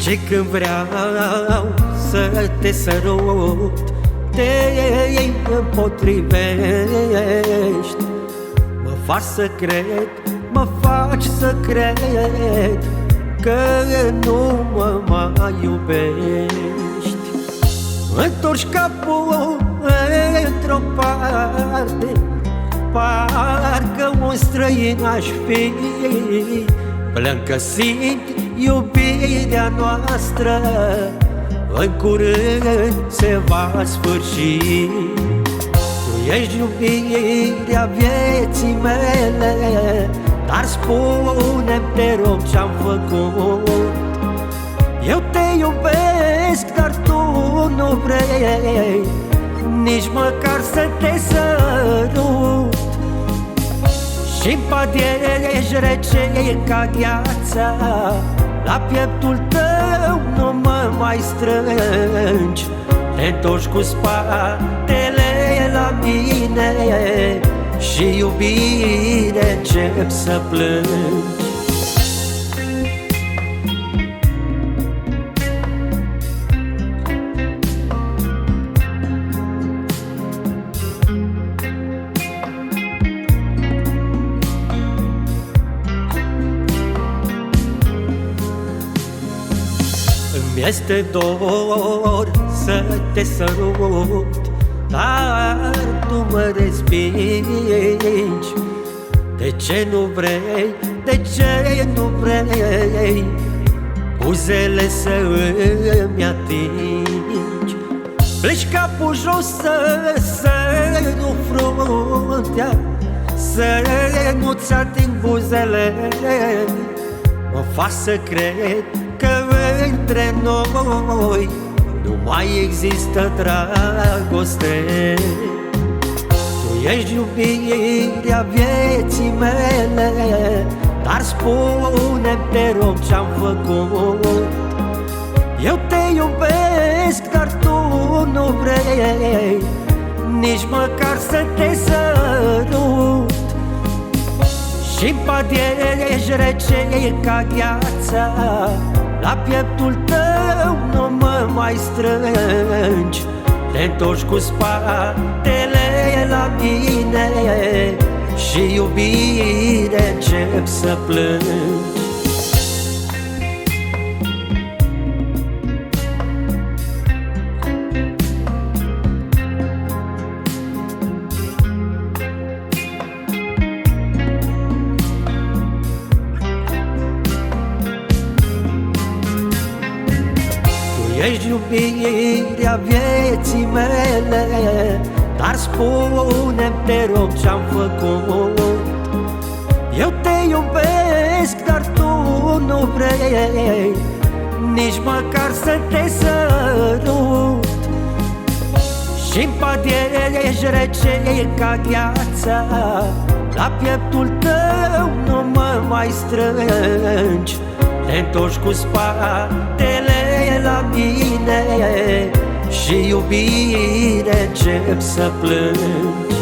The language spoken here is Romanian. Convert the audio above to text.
Și când vreau să te sărut, te împotrivești. Mă faci să cred, mă faci să cred că nu mă mai iubești. Întorci capul într-o parte, parcă un străin aș fi. Plâng că simt iubirea noastră, în curând se va sfârși. Tu ești iubirea vieții mele, dar spune-mi, te rog, ce-am făcut. Eu te iubesc, dar tu nu vrei nici măcar să te sărut. Și-n pat ești rece ca gheața, la pieptul tău nu mă mai strângi. Te-ntorci cu spatele la mine și iubire încep să plângi. Este dor să te sărut, dar tu mă respingi. De ce nu vrei, de ce nu vrei buzele să îmi atingi? Pleci capul jos să nu fruntea, să nu-ți ating buzele. Mă faci să cred că între noi nu mai există dragoste. Tu ești iubirea vieții mele, dar spune-mi, te rog, ce-am făcut. Eu te iubesc, dar tu nu vrei nici măcar să te sărut. Și-n pat ești rece ca gheața, la pieptul tău nu mă mai strângi. Te-ntorci cu spatele la mine și iubire încep să plângi. Ești iubirea vieții mele, dar spune-mi, te rog, ce-am făcut. Eu te iubesc, dar tu nu vrei nici măcar să te sărut. Și-n pat ești rece ca gheața, la pieptul tău nu mă mai strângi. Te-ntorci cu spatele la mine și iubire încep să plângi.